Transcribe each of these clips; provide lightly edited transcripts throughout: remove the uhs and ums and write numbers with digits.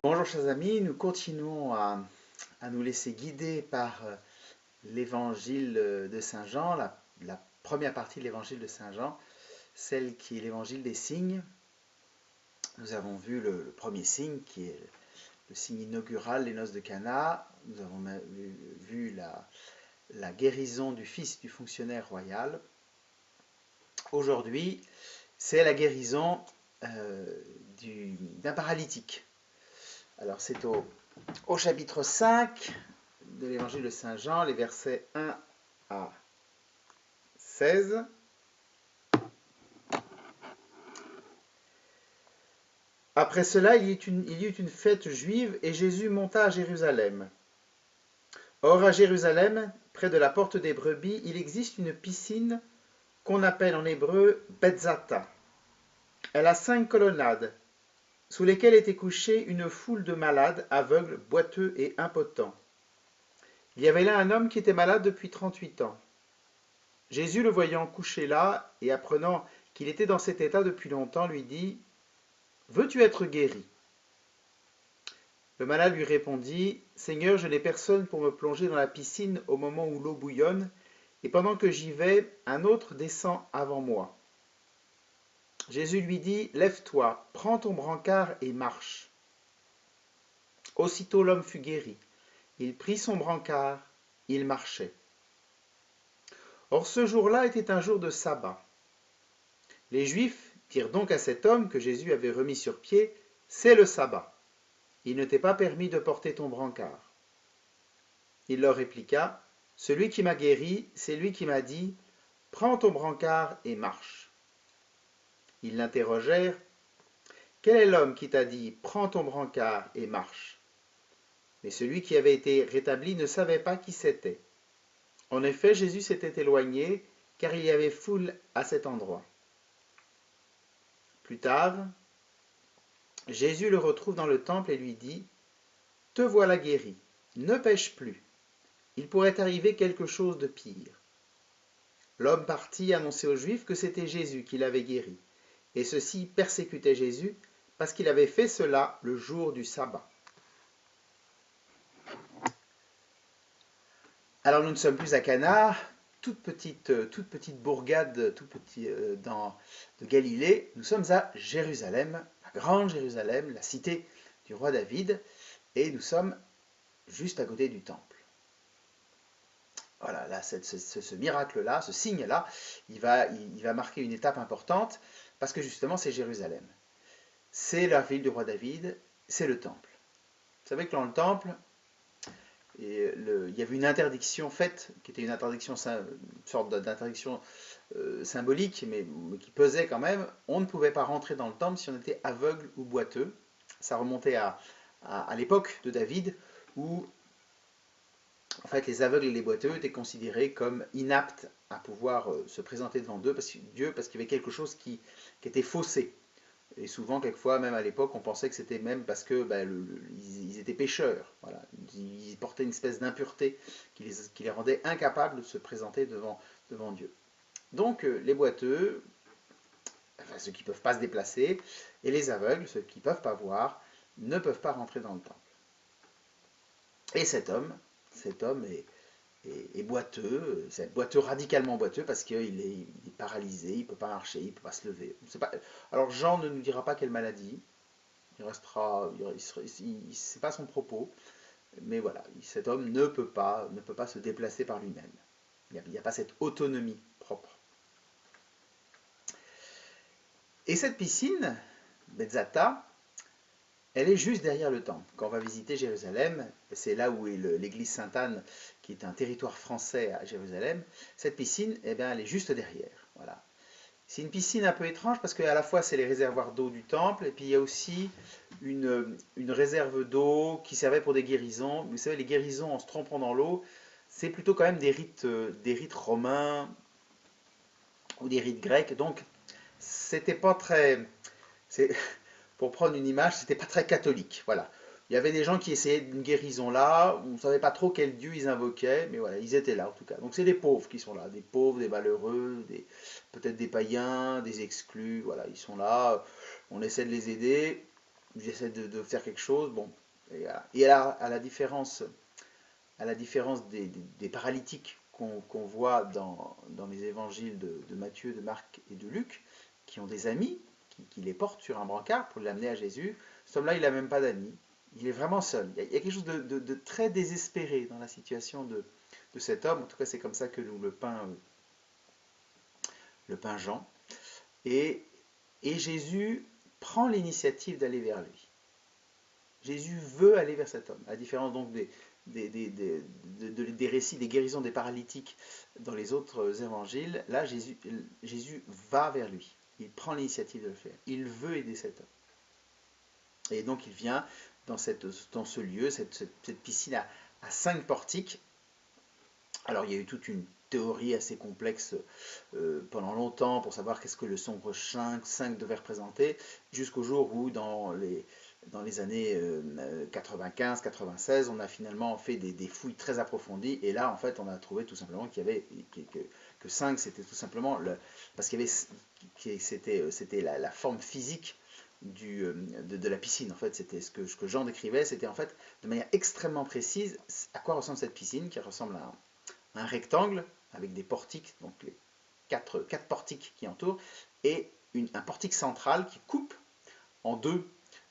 Bonjour chers amis, nous continuons à nous laisser guider par l'évangile de Saint Jean, la première partie de l'évangile de Saint Jean, celle qui est l'évangile des signes. Nous avons vu le premier signe qui est le signe inaugural, les noces de Cana. Nous avons vu la guérison du fils du fonctionnaire royal. Aujourd'hui, c'est la guérison d'un paralytique. Alors c'est au chapitre 5 de l'évangile de Saint Jean, les versets 1 à 16. Après cela, il y eut une fête juive et Jésus monta à Jérusalem. Or, à Jérusalem, près de la porte des brebis, il existe une piscine qu'on appelle en hébreu Betzata. Elle a 5 colonnades, sous lesquelles était couchée une foule de malades, aveugles, boiteux et impotents. Il y avait là un homme qui était malade depuis 38 ans. Jésus, le voyant couché là, et apprenant qu'il était dans cet état depuis longtemps, lui dit « Veux-tu être guéri ?» Le malade lui répondit « Seigneur, je n'ai personne pour me plonger dans la piscine au moment où l'eau bouillonne, et pendant que j'y vais, un autre descend avant moi. » Jésus lui dit « Lève-toi, prends ton brancard et marche. » Aussitôt l'homme fut guéri. Il prit son brancard, il marchait. Or ce jour-là était un jour de sabbat. Les Juifs dirent donc à cet homme que Jésus avait remis sur pied, « C'est le sabbat. Il ne t'est pas permis de porter ton brancard. » Il leur répliqua, « Celui qui m'a guéri, c'est lui qui m'a dit, « Prends ton brancard et marche. » Ils l'interrogèrent, « Quel est l'homme qui t'a dit, « Prends ton brancard et marche » ?» Mais celui qui avait été rétabli ne savait pas qui c'était. En effet, Jésus s'était éloigné, car il y avait foule à cet endroit. Plus tard, Jésus le retrouve dans le temple et lui dit « Te voilà guéri, ne pêche plus, il pourrait arriver quelque chose de pire. » L'homme partit annoncer aux Juifs que c'était Jésus qui l'avait guéri, et ceux-ci persécutaient Jésus parce qu'il avait fait cela le jour du sabbat. Alors nous ne sommes plus à Cana, toute petite bourgade de Galilée. Nous sommes à Jérusalem, la grande Jérusalem, la cité du roi David, et nous sommes juste à côté du temple. Voilà, là, ce miracle-là, ce signe-là, il va marquer une étape importante, parce que justement c'est Jérusalem. C'est la ville du roi David, c'est le temple. Vous savez que dans le temple, il y avait une interdiction faite, qui était une sorte d'interdiction symbolique, mais qui pesait quand même. On ne pouvait pas rentrer dans le temple si on était aveugle ou boiteux. Ça remontait à l'époque de David, où en fait les aveugles et les boiteux étaient considérés comme inaptes à pouvoir se présenter devant Dieu, parce qu'il y avait quelque chose qui était faussé. Et souvent, quelquefois, même à l'époque, on pensait que c'était même parce que ils étaient pécheurs. Voilà. Ils portaient une espèce d'impureté qui les rendait incapables de se présenter devant Dieu. Donc, les boiteux, enfin, ceux qui ne peuvent pas se déplacer, et les aveugles, ceux qui ne peuvent pas voir, ne peuvent pas rentrer dans le temple. Et cet homme est boiteux, c'est boiteux, radicalement boiteux, parce qu'il est paralysé, il ne peut pas marcher, il ne peut pas se lever. Alors Jean ne nous dira pas quelle maladie, c'est pas son propos, mais voilà, cet homme ne peut pas se déplacer par lui-même. Il n'y a pas cette autonomie propre. Et cette piscine, Betzata, elle est juste derrière le temple. Quand on va visiter Jérusalem, c'est là où est l'église Sainte-Anne, qui est un territoire français à Jérusalem. Cette piscine, eh bien, elle est juste derrière. Voilà. C'est une piscine un peu étrange parce qu'à la fois c'est les réservoirs d'eau du temple et puis il y a aussi une réserve d'eau qui servait pour des guérisons. Vous savez, les guérisons en se trempant dans l'eau, c'est plutôt quand même des rites romains ou des rites grecs. Donc c'était pas très... Pour prendre une image, c'était pas très catholique. Voilà. Il y avait des gens qui essayaient une guérison là, on ne savait pas trop quel dieu ils invoquaient, mais voilà, ils étaient là en tout cas. Donc c'est des pauvres qui sont là, des pauvres, des malheureux, peut-être des païens, des exclus, voilà, ils sont là, on essaie de les aider. il essaie de faire quelque chose, bon, et, voilà. Et à la différence des paralytiques qu'on voit dans les évangiles de Matthieu, de Marc et de Luc, qui ont des amis, qui les portent sur un brancard pour l'amener à Jésus, cet homme-là, il n'a même pas d'amis. Il est vraiment seul. Il y a quelque chose de très désespéré dans la situation de cet homme. En tout cas, c'est comme ça que nous le peint Jean. Et Jésus prend l'initiative d'aller vers lui. Jésus veut aller vers cet homme, à la différence donc des récits des guérisons des paralytiques dans les autres évangiles. Là, Jésus va vers lui. Il prend l'initiative de le faire. Il veut aider cet homme. Et donc il vient dans ce lieu, cette piscine à 5 portiques. Alors il y a eu toute une théorie assez complexe pendant longtemps pour savoir qu'est-ce que le sombre 5 devait représenter, jusqu'au jour où dans les années 95-96, on a finalement fait des fouilles très approfondies, et là en fait on a trouvé tout simplement qu'il y avait que 5 c'était tout simplement parce qu'il y avait c'était la forme physique de la piscine. En fait, c'était ce que Jean décrivait, c'était en fait de manière extrêmement précise à quoi ressemble cette piscine, qui ressemble à un rectangle avec des portiques, donc les quatre portiques qui entourent, et un portique central qui coupe en deux,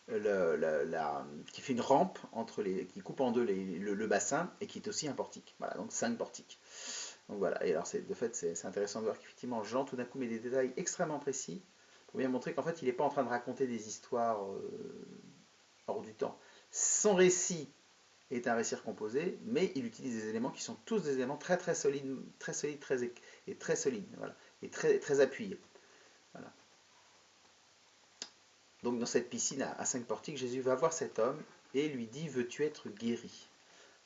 qui fait une rampe qui coupe en deux le bassin, et qui est aussi un portique. Voilà, donc 5 portiques. Donc voilà, et alors de fait c'est intéressant de voir qu'effectivement Jean tout d'un coup met des détails extrêmement précis pour bien montrer qu'en fait il n'est pas en train de raconter des histoires hors du temps. Son récit est un récit recomposé, mais il utilise des éléments qui sont tous des éléments très très solides, et très solides, voilà, et très très appuyés. Voilà. Donc dans cette piscine à 5 portiques, Jésus va voir cet homme et lui dit: veux-tu être guéri?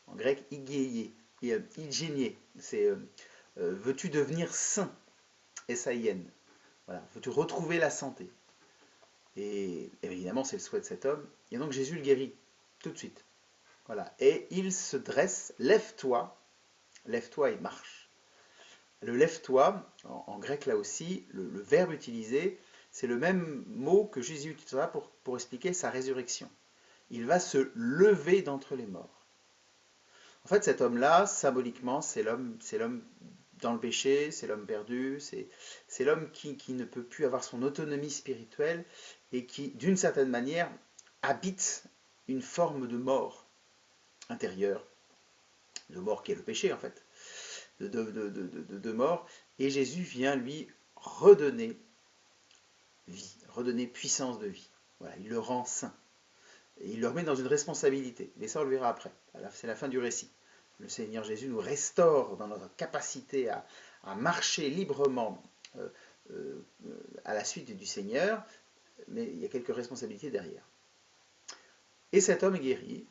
En grec, igéié, igénié, c'est veux-tu devenir saint? S-A-I-N. Voilà, veux-tu retrouver la santé? Et évidemment, c'est le souhait de cet homme. Et donc Jésus le guérit tout de suite. Voilà. Et il se dresse, lève-toi et marche. Le lève-toi, en grec là aussi, le verbe utilisé, c'est le même mot que Jésus utilisera pour expliquer sa résurrection. Il va se lever d'entre les morts. En fait, cet homme-là, symboliquement, c'est l'homme dans le péché, c'est l'homme perdu, c'est l'homme qui ne peut plus avoir son autonomie spirituelle et qui, d'une certaine manière, habite une forme de mort intérieure, de mort qui est le péché en fait, de mort, et Jésus vient lui redonner vie, redonner puissance de vie. Voilà, il le rend saint. Et il le remet dans une responsabilité. Mais ça, on le verra après. C'est la fin du récit. Le Seigneur Jésus nous restaure dans notre capacité à marcher librement à la suite du Seigneur, mais il y a quelques responsabilités derrière. Et cet homme est guéri.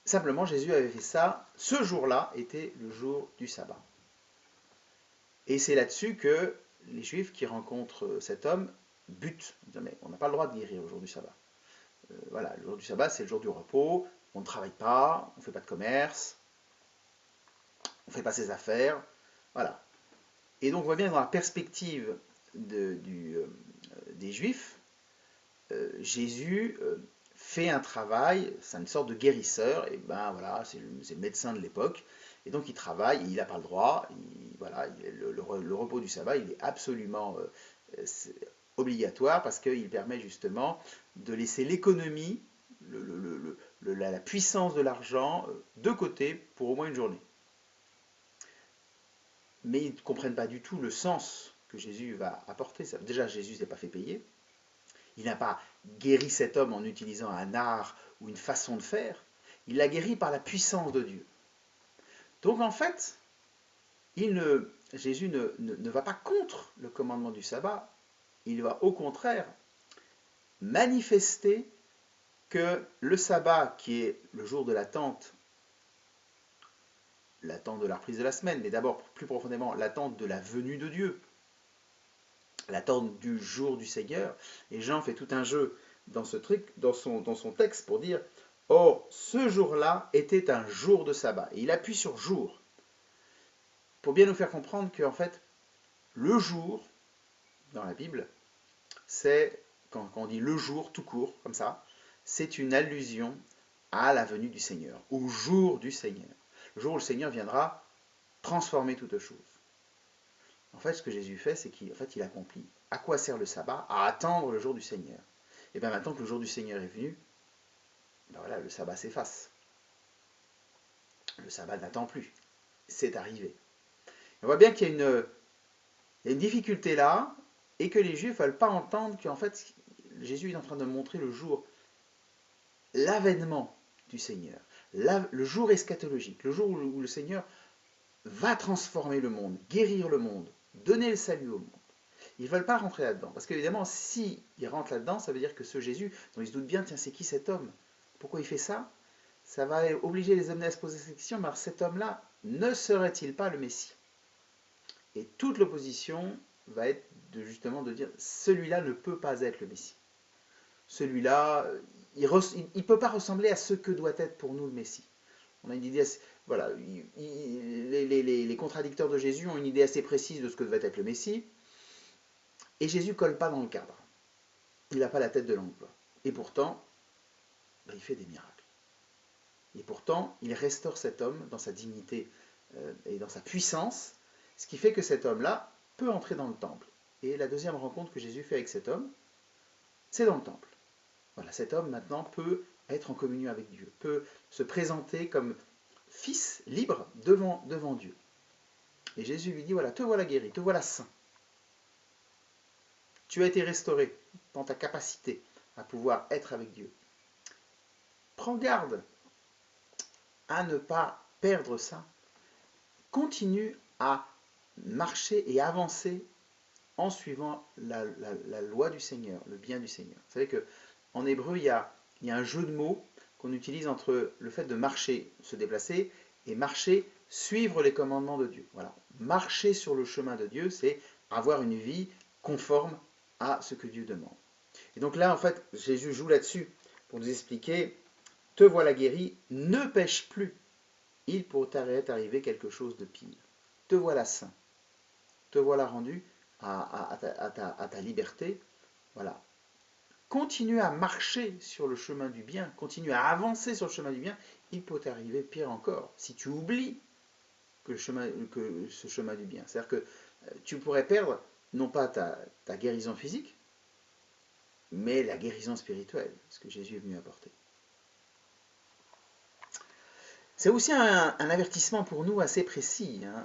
Simplement, Jésus avait fait ça. Ce jour-là était le jour du sabbat. Et c'est là-dessus que les Juifs qui rencontrent cet homme butent. Ils disent, mais on n'a pas le droit de guérir au jour du sabbat. Voilà, le jour du sabbat, c'est le jour du repos. On ne travaille pas, on ne fait pas de commerce, on ne fait pas ses affaires. Voilà. Et donc on voit bien dans la perspective des Juifs, Jésus fait un travail, c'est une sorte de guérisseur, et ben voilà, c'est le médecin de l'époque, et donc il travaille, il n'a pas le droit, voilà, le repos du sabbat, il est absolument obligatoire parce qu'il permet justement de laisser l'économie, la puissance de l'argent de côté pour au moins une journée. Mais ils ne comprennent pas du tout le sens que Jésus va apporter. Déjà, Jésus ne s'est pas fait payer. Il n'a pas guéri cet homme en utilisant un art ou une façon de faire. Il l'a guéri par la puissance de Dieu. Donc en fait, Jésus ne va pas contre le commandement du sabbat. Il va au contraire manifester que le sabbat, qui est le jour de l'attente de la reprise de la semaine, mais d'abord plus profondément l'attente de la venue de Dieu, l'attente du jour du Seigneur. Et Jean fait tout un jeu dans ce truc, dans son texte pour dire: or, ce jour-là était un jour de sabbat. Et il appuie sur jour, pour bien nous faire comprendre qu'en fait, le jour, dans la Bible, c'est, quand on dit le jour tout court, comme ça, c'est une allusion à la venue du Seigneur, au jour du Seigneur. Le jour où le Seigneur viendra transformer toute chose. En fait, ce que Jésus fait, c'est qu'il accomplit. À quoi sert le sabbat? À attendre le jour du Seigneur. Et bien maintenant que le jour du Seigneur est venu, ben voilà, le sabbat s'efface. Le sabbat n'attend plus. C'est arrivé. On voit bien qu'il y a une difficulté là, et que les Juifs ne veulent pas entendre qu'en fait, Jésus est en train de montrer le jour, l'avènement du Seigneur, le jour eschatologique, le jour où le Seigneur va transformer le monde, guérir le monde, donner le salut au monde. Ils ne veulent pas rentrer là-dedans. Parce qu'évidemment, s'ils rentrent là-dedans, ça veut dire que ce Jésus, dont ils se doutent bien, tiens, c'est qui cet homme? Pourquoi il fait ça? Ça va obliger les hommes à se poser cette question, mais alors cet homme-là, ne serait-il pas le Messie? Et toute l'opposition va être justement de dire, celui-là ne peut pas être le Messie. Celui-là, il ne peut pas ressembler à ce que doit être pour nous le Messie. On a une idée assez, voilà, les contradicteurs de Jésus ont une idée assez précise de ce que devait être le Messie, et Jésus ne colle pas dans le cadre. Il n'a pas la tête de l'emploi. Et pourtant, il fait des miracles. Et pourtant, il restaure cet homme dans sa dignité et dans sa puissance, ce qui fait que cet homme-là peut entrer dans le temple. Et la deuxième rencontre que Jésus fait avec cet homme, c'est dans le temple. Voilà, cet homme maintenant peut être en communion avec Dieu, peut se présenter comme fils libre devant Dieu. Et Jésus lui dit, voilà, te voilà guéri, te voilà saint. Tu as été restauré dans ta capacité à pouvoir être avec Dieu. Prends garde à ne pas perdre ça. Continue à marcher et avancer en suivant la loi du Seigneur, le bien du Seigneur. Vous savez qu'en hébreu, il y a un jeu de mots qu'on utilise entre le fait de marcher, se déplacer, et marcher, suivre les commandements de Dieu. Voilà. Marcher sur le chemin de Dieu, c'est avoir une vie conforme à ce que Dieu demande. Et donc là, en fait, Jésus joue là-dessus pour nous expliquer, te voilà guéri, ne pêche plus. Il pourrait t'arriver quelque chose de pire. Te voilà saint. Te voilà rendu à ta liberté. Voilà. Continue à marcher sur le chemin du bien, continue à avancer sur le chemin du bien, il peut t'arriver pire encore, si tu oublies que ce chemin du bien. C'est-à-dire que tu pourrais perdre, non pas ta guérison physique, mais la guérison spirituelle, ce que Jésus est venu apporter. C'est aussi un avertissement pour nous assez précis. Hein.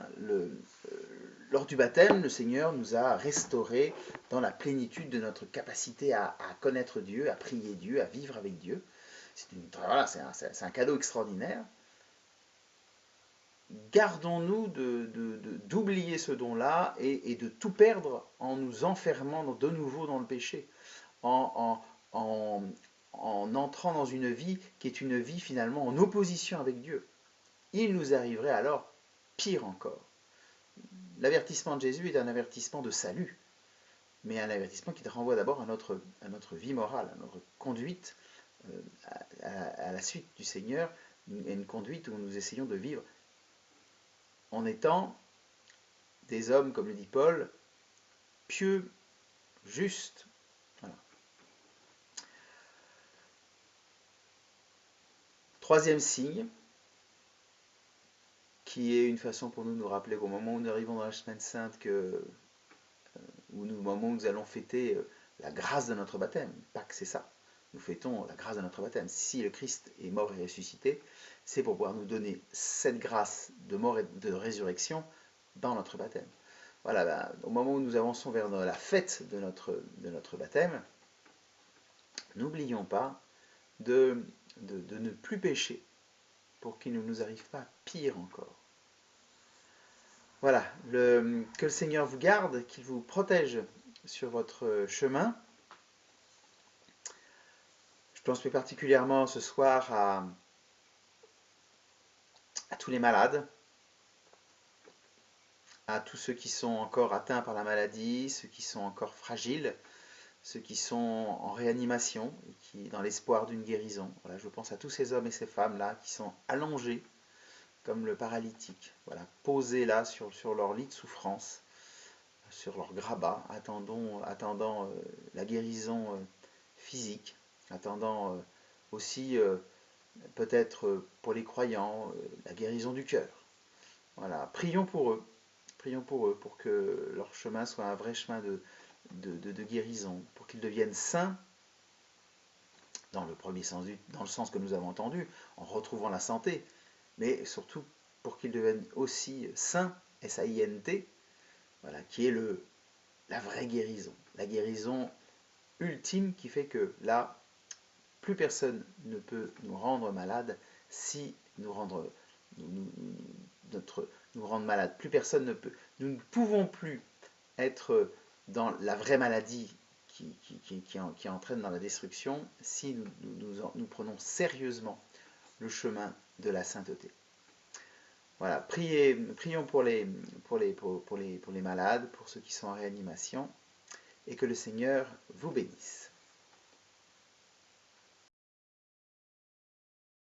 Lors du baptême, le Seigneur nous a restaurés dans la plénitude de notre capacité à connaître Dieu, à prier Dieu, à vivre avec Dieu. C'est un cadeau extraordinaire. Gardons-nous d'oublier ce don-là et de tout perdre en nous enfermant de nouveau dans le péché, en entrant dans une vie qui est une vie finalement en opposition avec Dieu. Il nous arriverait alors pire encore. L'avertissement de Jésus est un avertissement de salut, mais un avertissement qui te renvoie d'abord à notre vie morale, à notre conduite à la suite du Seigneur, une conduite où nous essayons de vivre en étant des hommes, comme le dit Paul, pieux, justes. Voilà. Troisième signe, qui est une façon pour nous de nous rappeler qu'au moment où nous arrivons dans la semaine sainte, au moment où nous allons fêter la grâce de notre baptême, Pâques c'est ça, nous fêtons la grâce de notre baptême. Si le Christ est mort et ressuscité, c'est pour pouvoir nous donner cette grâce de mort et de résurrection dans notre baptême. Voilà, ben, au moment où nous avançons vers la fête de notre baptême, n'oublions pas de ne plus pécher pour qu'il ne nous arrive pas pire encore. Voilà, que le Seigneur vous garde, qu'il vous protège sur votre chemin. Je pense plus particulièrement ce soir à tous les malades, à tous ceux qui sont encore atteints par la maladie, ceux qui sont encore fragiles, ceux qui sont en réanimation, et qui dans l'espoir d'une guérison. Voilà, je pense à tous ces hommes et ces femmes-là qui sont allongés comme le paralytique, voilà, posés là sur leur lit de souffrance, sur leur grabat, attendant la guérison physique, attendant aussi peut-être pour les croyants, la guérison du cœur. Voilà, prions pour eux, pour que leur chemin soit un vrai chemin de guérison, pour qu'ils deviennent saints, dans le premier sens, dans le sens que nous avons entendu, en retrouvant la santé, mais surtout pour qu'ils deviennent aussi saints, S-A-I-N-T, voilà, qui est la vraie guérison, la guérison ultime qui fait que là, plus personne ne peut nous rendre malades si nous rendre malades. Plus personne ne peut. Nous ne pouvons plus être dans la vraie maladie qui entraîne dans la destruction si nous prenons sérieusement le chemin de la sainteté. Voilà, prions pour les malades, pour ceux qui sont en réanimation, et que le Seigneur vous bénisse.